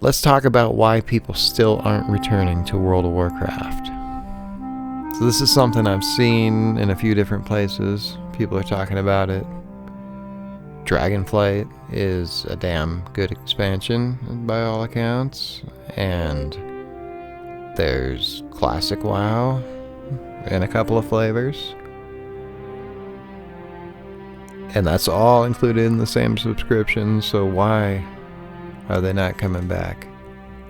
let's talk about why people still aren't returning to World of Warcraft. So this is something I've seen in a few different places. People are talking about it. Dragonflight is a damn good expansion by all accounts, and there's Classic WoW in a couple of flavors, and that's all included in the same subscription. So why are they not coming back?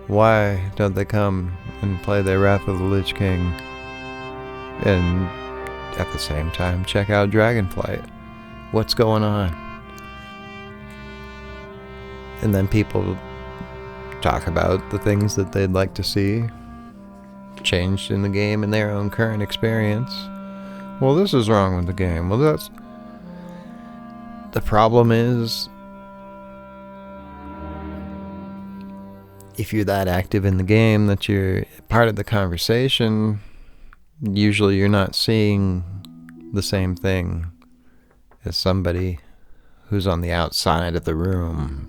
Why don't they come and play their Wrath of the Lich King and at the same time check out Dragonflight? What's going on? And then people talk about the things that they'd like to see changed in the game in their own current experience. Well, this is wrong with the game. Well, that's... The problem is, if you're that active in the game that you're part of the conversation, usually you're not seeing the same thing as somebody who's on the outside of the room.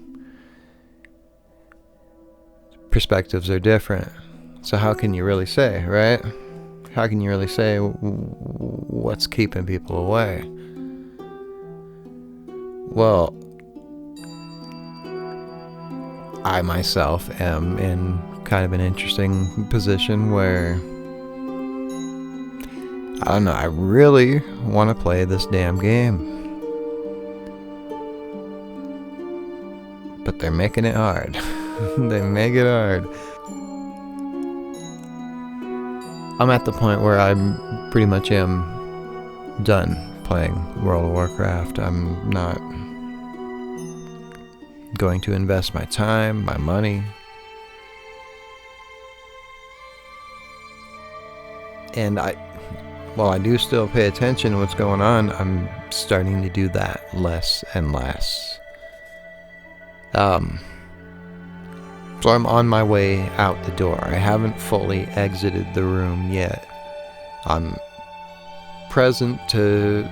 Perspectives are different. So how can you really say, right? How can you really say what's keeping people away? Well, I myself am in kind of an interesting position where, I don't know, I really want to play this damn game. But they're making it hard. They make it hard. I'm at the point where I pretty much am done playing World of Warcraft. I'm not going to invest my time, my money, and while I do still pay attention to what's going on, I'm starting to do that less and less. So I'm on my way out the door. I haven't fully exited the room yet. I'm present to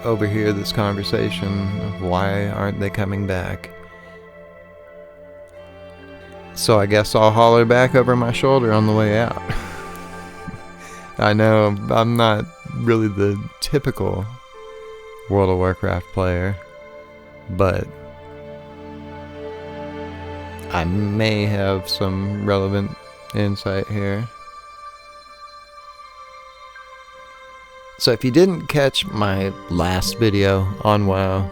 overhear this conversation of why aren't they coming back. So I guess I'll holler back over my shoulder on the way out. I know I'm not really the typical World of Warcraft player, but I may have some relevant insight here. So if you didn't catch my last video on WoW,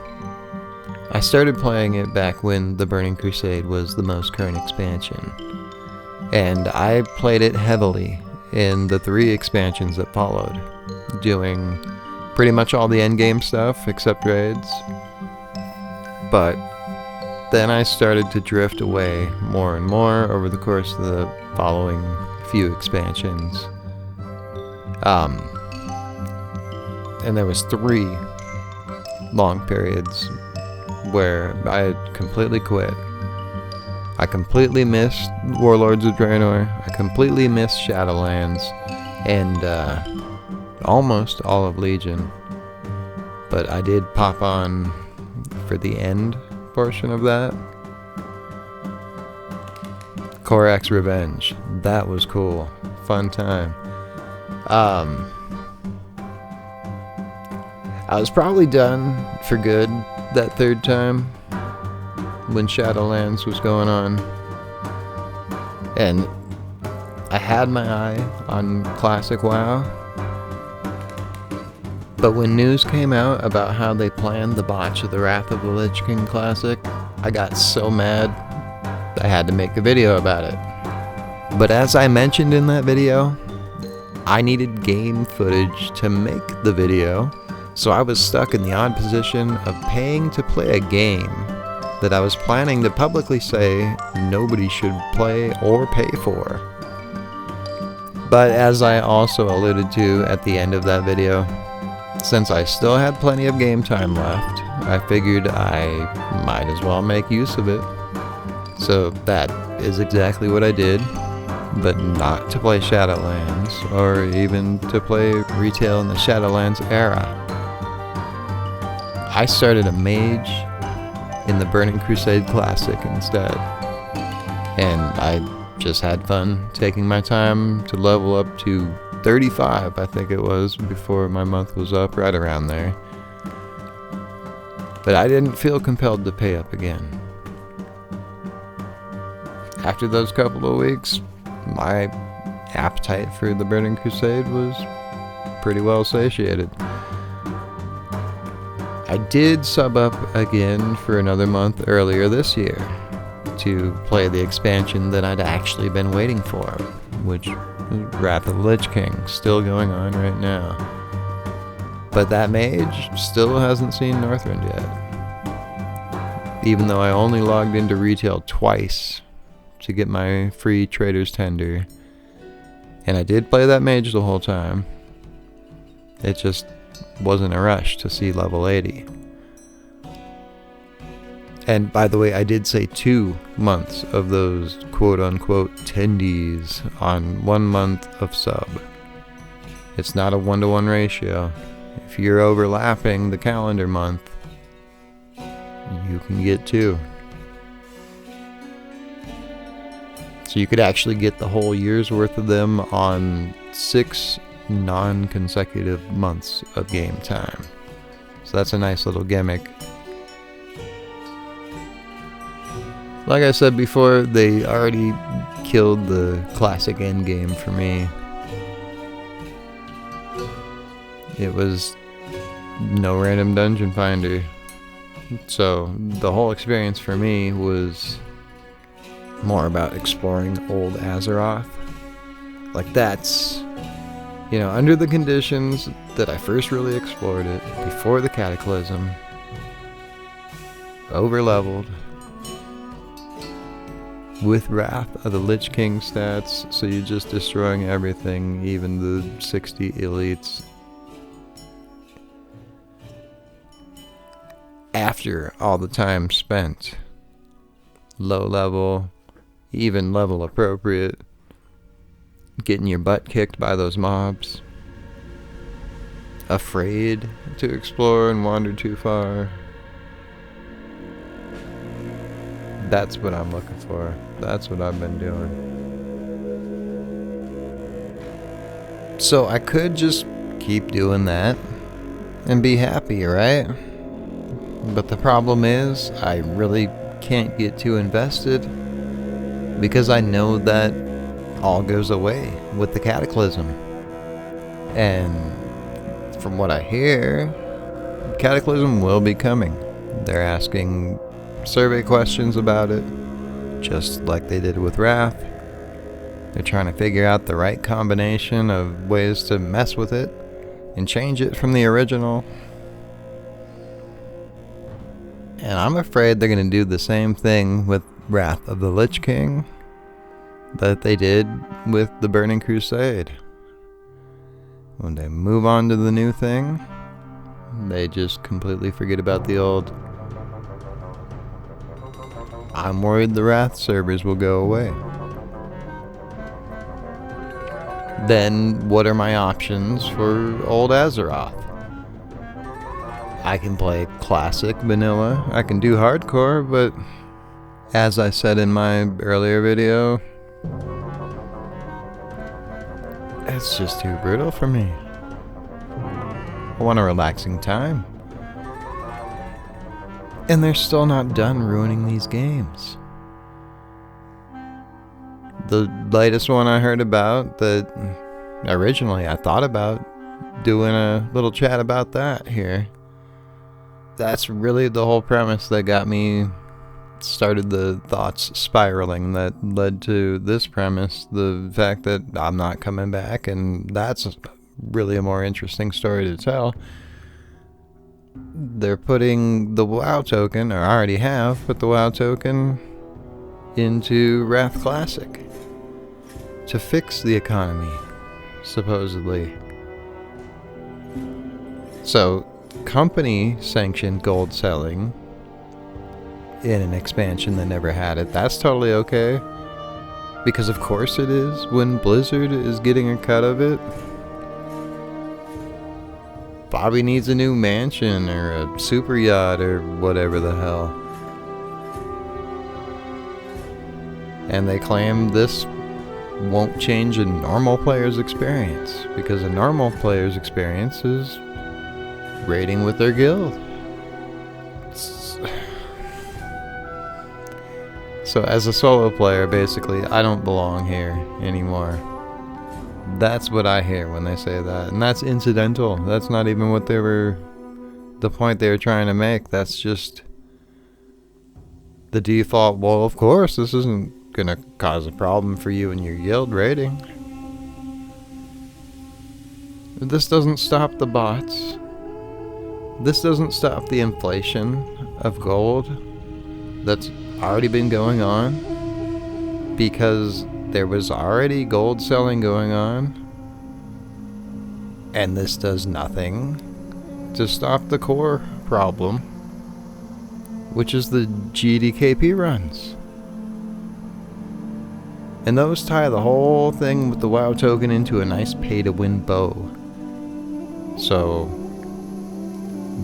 I started playing it back when the Burning Crusade was the most current expansion, and I played it heavily in the 3 expansions that followed, doing pretty much all the endgame stuff except raids. But then I started to drift away more and more over the course of the following few expansions. And there was 3 long periods where I had completely quit. I completely missed Warlords of Draenor, I completely missed Shadowlands, and almost all of Legion. But I did pop on for the end portion of that. Korak's Revenge. That was cool. Fun time. I was probably done for good that 3rd time when Shadowlands was going on, and I had my eye on Classic WoW, but when news came out about how they planned the botch of the Wrath of the Lich King Classic, I got so mad I had to make a video about it. But as I mentioned in that video, I needed game footage to make the video, so I was stuck in the odd position of paying to play a game that I was planning to publicly say nobody should play or pay for. But as I also alluded to at the end of that video, since I still had plenty of game time left, I figured I might as well make use of it. So that is exactly what I did, but not to play Shadowlands, or even to play retail in the Shadowlands era. I started a mage in the Burning Crusade Classic instead. And I just had fun taking my time to level up to 35, I think it was, before my month was up, right around there. But I didn't feel compelled to pay up again. After those couple of weeks, my appetite for the Burning Crusade was pretty well satiated. I did sub up again for another month earlier this year to play the expansion that I'd actually been waiting for, which is Wrath of the Lich King, still going on right now. But that mage still hasn't seen Northrend yet. Even though I only logged into retail twice to get my free Trader's Tender. And I did play that mage the whole time. It just wasn't a rush to see level 80. And by the way, I did say 2 months of those quote-unquote tendies on 1 month of sub. It's not a 1-to-1 ratio. If you're overlapping the calendar month, you can get 2. So you could actually get the whole year's worth of them on 6 non-consecutive months of game time. So that's a nice little gimmick. Like I said before, they already killed the classic endgame for me. It was no random dungeon finder. So the whole experience for me was more about exploring old Azeroth. Like that's, you know, under the conditions that I first really explored it, before the Cataclysm, over-leveled, with Wrath of the Lich King stats, so you're just destroying everything, even the 60 elites. After all the time spent, low level, even level appropriate, getting your butt kicked by those mobs, afraid to explore and wander too far. That's what I'm looking for. That's what I've been doing. So I could just keep doing that and be happy, right? But the problem is, I really can't get too invested because I know that all goes away with the Cataclysm. And from what I hear, Cataclysm will be coming. They're asking survey questions about it, just like they did with Wrath. They're trying to figure out the right combination of ways to mess with it and change it from the original. And I'm afraid they're going to do the same thing with Wrath of the Lich King that they did with the Burning Crusade. When they move on to the new thing, they just completely forget about the old. I'm worried the Wrath servers will go away. Then what are my options for old Azeroth? I can play classic vanilla, I can do hardcore, but as I said in my earlier video, it's just too brutal for me. I want a relaxing time. And they're still not done ruining these games. The latest one I heard about, that originally I thought about doing a little chat about that here. That's really the whole premise that got me started the thoughts spiraling that led to this premise, the fact that I'm not coming back, and that's really a more interesting story to tell. They're putting the WoW token, or already have put the WoW token into Wrath Classic to fix the economy, supposedly. So, company sanctioned gold selling in an expansion that never had it, that's totally okay. Because of course it is when Blizzard is getting a cut of it. Bobby needs a new mansion or a super yacht or whatever the hell. And they claim this won't change a normal player's experience, because a normal player's experience is raiding with their guild. So as a solo player, basically, I don't belong here anymore. That's what I hear when they say that. And that's incidental. That's not even what the point they were trying to make. That's just the default. Well, of course, this isn't gonna cause a problem for you and your guild rating. This doesn't stop the bots. This doesn't stop the inflation of gold that's already been going on, because there was already gold selling going on, and this does nothing to stop the core problem, which is the GDKP runs. And those tie the whole thing with the WoW token into a nice pay-to-win bow. So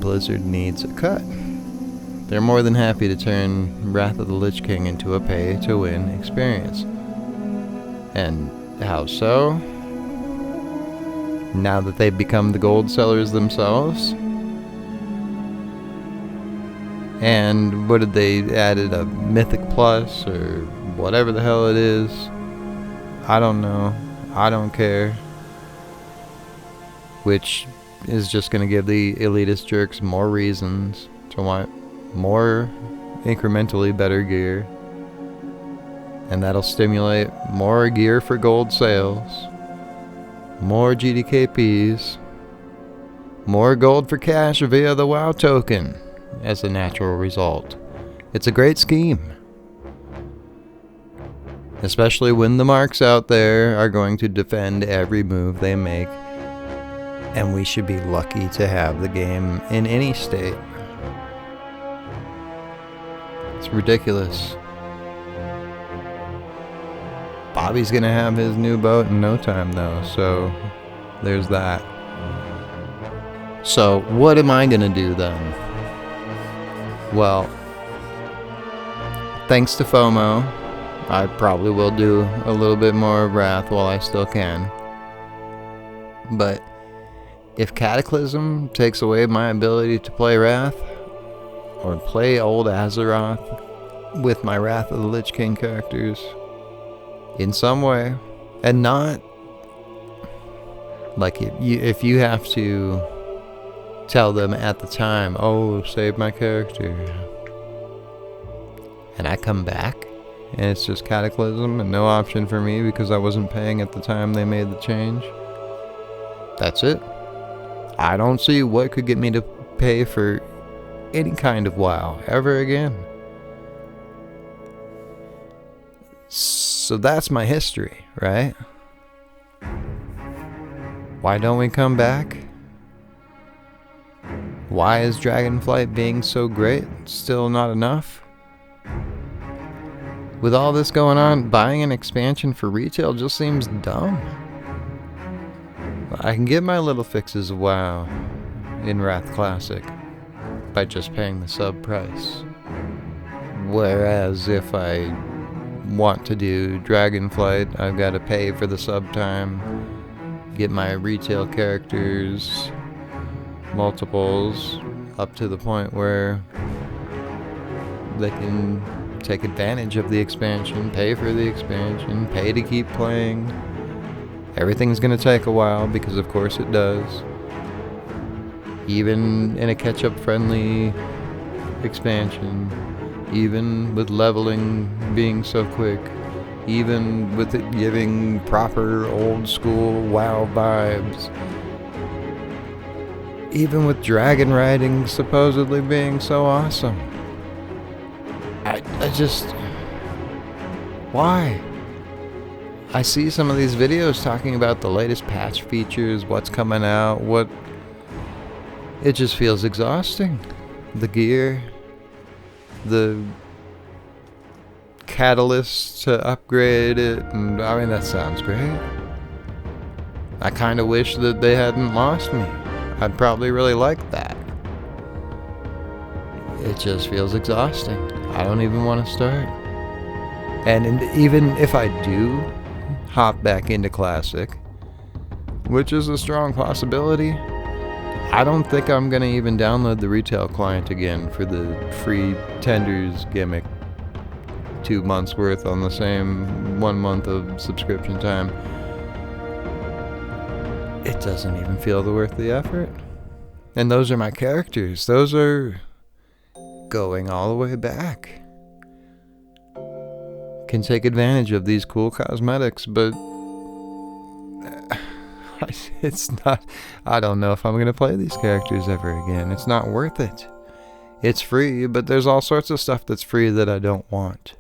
Blizzard needs a cut. They're more than happy to turn Wrath of the Lich King into a pay-to-win experience. And how so? Now that they've become the gold sellers themselves? And what did they added a Mythic Plus or whatever the hell it is? I don't know. I don't care. Which is just going to give the elitist jerks more reasons to want more incrementally better gear. And that'll stimulate more gear for gold sales, more GDKPs, more gold for cash via the WoW token as a natural result. It's a great scheme. Especially when the marks out there are going to defend every move they make. And we should be lucky to have the game in any state. It's ridiculous. Bobby's gonna have his new boat in no time though, so there's that. So what am I gonna do then? Well, thanks to FOMO, I probably will do a little bit more of Wrath while I still can. But if Cataclysm takes away my ability to play Wrath, or play old Azeroth with my Wrath of the Lich King characters in some way, and not like if you have to tell them at the time, oh, save my character, and I come back and it's just Cataclysm and no option for me because I wasn't paying at the time they made the change, that's it. I don't see what could get me to pay for any kind of WoW ever again. So that's my history, right? Why don't we come back? Why is Dragonflight being so great still not enough? With all this going on, buying an expansion for retail just seems dumb. I can get my little fixes of WoW in Wrath Classic by just paying the sub price. Whereas if I want to do Dragonflight, I've got to pay for the sub time, get my retail characters, multiples, up to the point where they can take advantage of the expansion, pay for the expansion, pay to keep playing. Everything's going to take a while because of course it does. Even in a catch-up friendly expansion, even with leveling being so quick, even with it giving proper old school WoW vibes, even with dragon riding supposedly being so awesome. I just... Why? I see some of these videos talking about the latest patch features, what's coming out, what... It just feels exhausting. The gear, the catalyst to upgrade it, and I mean, that sounds great. I kind of wish that they hadn't lost me. I'd probably really like that. It just feels exhausting. I don't even want to start. And even if I do hop back into Classic, which is a strong possibility, I don't think I'm going to even download the retail client again for the free tenders gimmick. 2 months worth on the same 1 month of subscription time. It doesn't even feel worth the effort. And those are my characters. Those are going all the way back. Can take advantage of these cool cosmetics, but it's not, I don't know if I'm going to play these characters ever again. It's not worth it. It's free, but there's all sorts of stuff that's free that I don't want.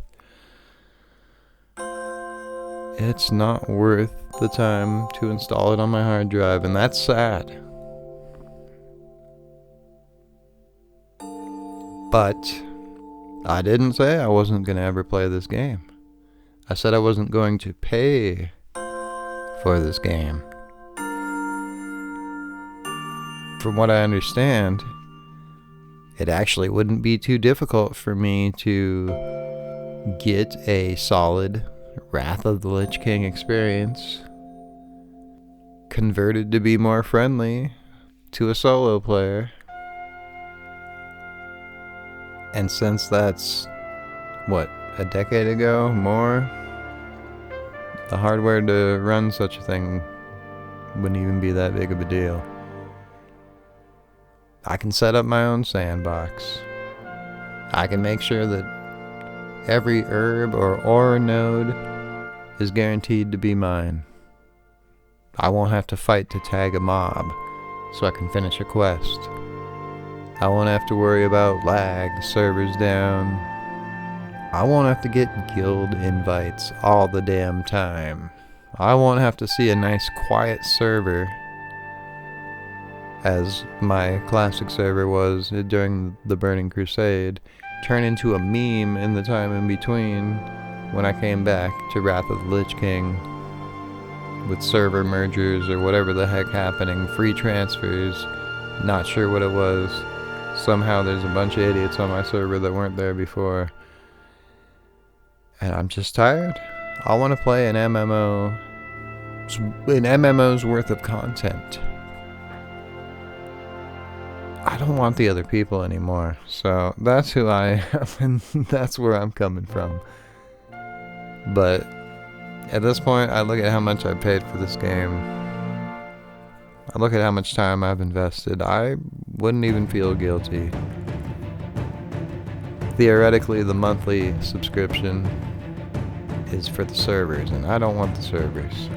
It's not worth the time to install it on my hard drive, and that's sad. But I didn't say I wasn't going to ever play this game. I said I wasn't going to pay for this game. From what I understand, it actually wouldn't be too difficult for me to get a solid Wrath of the Lich King experience converted to be more friendly to a solo player. And since that's, what, a decade ago, more, the hardware to run such a thing wouldn't even be that big of a deal. I can set up my own sandbox. I can make sure that every herb or aura node is guaranteed to be mine. I won't have to fight to tag a mob so I can finish a quest. I won't have to worry about lag, servers down. I won't have to get guild invites all the damn time. I won't have to see a nice quiet server, as my classic server was during the Burning Crusade, turn into a meme in the time in between when I came back to Wrath of the Lich King with server mergers or whatever the heck happening, free transfers, not sure what it was. Somehow there's a bunch of idiots on my server that weren't there before. And I'm just tired. I want to play an MMO's worth of content. I don't want the other people anymore. So that's who I am, and that's where I'm coming from. But at this point, I look at how much I paid for this game. I look at how much time I've invested. I wouldn't even feel guilty. Theoretically, the monthly subscription is for the servers, and I don't want the servers.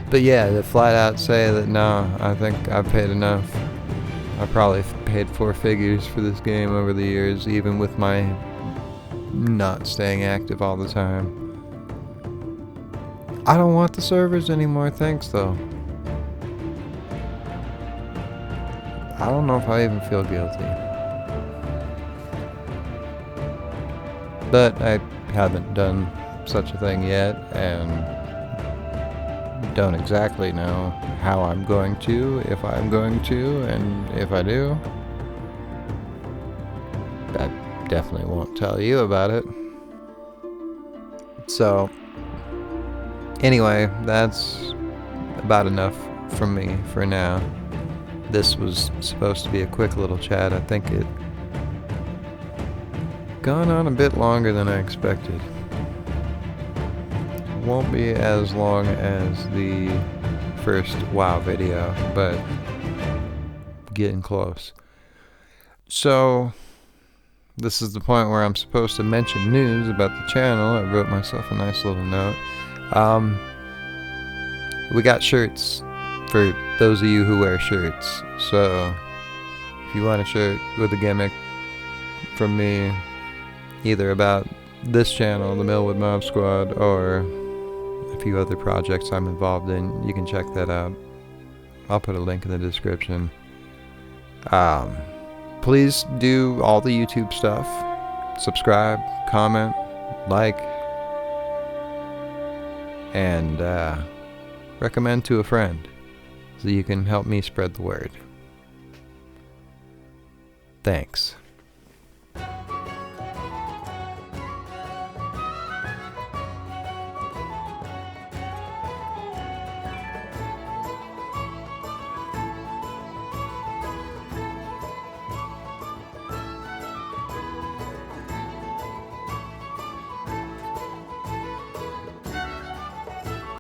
But yeah, to flat out say that no, I think I've paid enough. I probably paid 4 figures for this game over the years, even with my not staying active all the time. I don't want the servers anymore, thanks though. I don't know if I even feel guilty. But I haven't done such a thing yet, and don't exactly know how I'm going to, if I'm going to, and if I do, I definitely won't tell you about it. So, anyway, that's about enough from me for now. This was supposed to be a quick little chat. I think it gone on a bit longer than I expected. Won't be as long as the first WoW video, but getting close. So this is the point where I'm supposed to mention news about the channel. I wrote myself a nice little note. We got shirts for those of you who wear shirts. So if you want a shirt with a gimmick from me, either about this channel, the Millwood MobSquad, or a few other projects I'm involved in, you can check that out. I'll put a link in the description. Please do all the YouTube stuff. Subscribe, comment, like, and recommend to a friend so you can help me spread the word. Thanks.